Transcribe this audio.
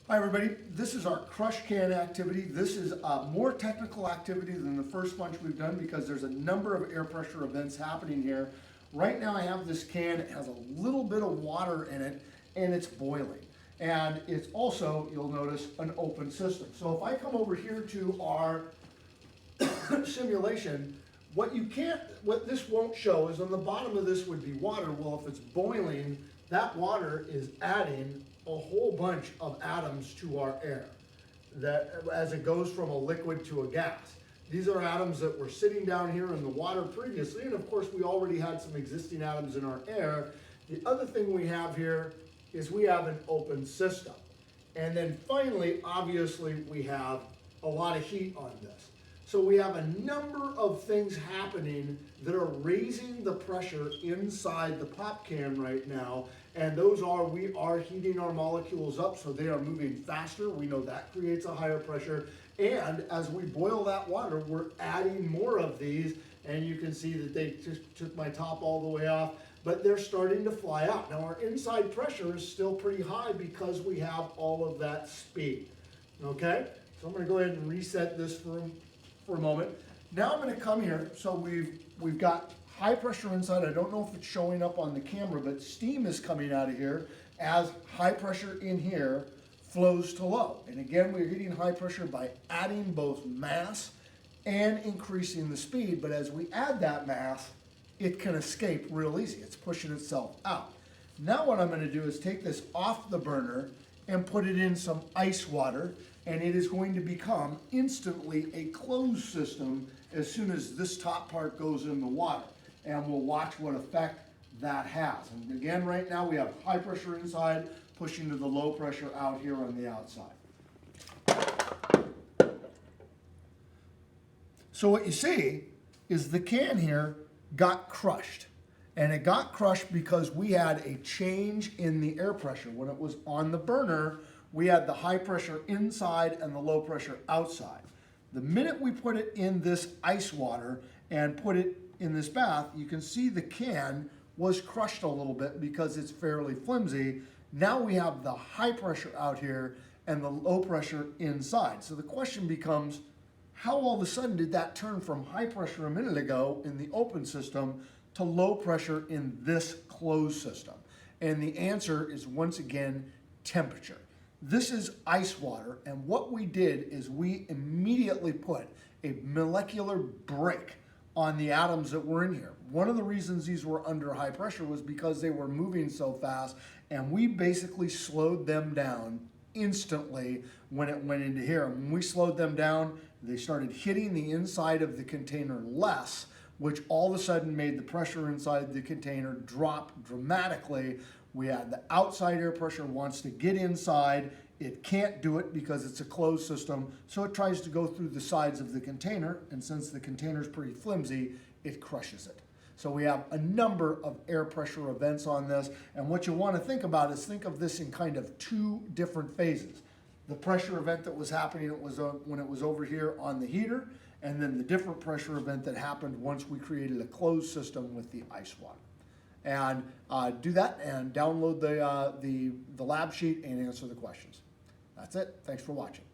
Hi everybody, this is our crush can activity. This is a more technical activity than the first bunch we've done because there's a number of air pressure events happening here. Right now I have this can, it has a little bit of water in it and it's boiling. And it's also, you'll notice, an open system. So if I come over here to our simulation, what this won't show is on the bottom of this would be water. Well, if it's boiling, that water is adding a whole bunch of atoms to our air that as it goes from a liquid to a gas. These are atoms that were sitting down here in the water previously, and of course we already had some existing atoms in our air. The other thing we have here is we have an open system. And then finally, obviously, we have a lot of heat on this. So we have a number of things happening that are raising the pressure inside the pop can right now. And those are, we are heating our molecules up so they are moving faster. We know that creates a higher pressure. And as we boil that water, we're adding more of these. And you can see that they just took my top all the way off, but they're starting to fly out. Now our inside pressure is still pretty high because we have all of that speed. Okay, so I'm gonna go ahead and reset this for a moment. Now I'm going to come here. So we've got high pressure inside. I don't know if it's showing up on the camera, but steam is coming out of here as high pressure in here flows to low. And again, we're getting high pressure by adding both mass and increasing the speed. But as we add that mass, it can escape real easy. It's pushing itself out. Now what I'm going to do is take this off the burner and put it in some ice water, and it is going to become instantly a closed system as soon as this top part goes in the water. And we'll watch what effect that has. And again, right now we have high pressure inside pushing to the low pressure out here on the outside. So what you see is the can here got crushed. And it got crushed because we had a change in the air pressure. When it was on the burner, we had the high pressure inside and the low pressure outside. The minute we put it in this ice water and put it in this bath, you can see the can was crushed a little bit because it's fairly flimsy. Now we have the high pressure out here and the low pressure inside. So the question becomes, how all of a sudden did that turn from high pressure a minute ago in the open system to low pressure in this closed system? And the answer is, once again, temperature. This is ice water, and what we did is we immediately put a molecular brake on the atoms that were in here. One of the reasons these were under high pressure was because they were moving so fast, and we basically slowed them down instantly when it went into here. And when we slowed them down, they started hitting the inside of the container less, which all of a sudden made the pressure inside the container drop dramatically. We had the outside air pressure wants to get inside. It can't do it because it's a closed system, so it tries to go through the sides of the container, and since the container is pretty flimsy, it crushes it. So we have a number of air pressure events on this, and what you want to think about is think of this in kind of two different phases. The pressure event that was happening when it was over here on the heater, and then the different pressure event that happened once we created a closed system with the ice water. And do that and download the lab sheet and answer the questions. That's it. Thanks for watching.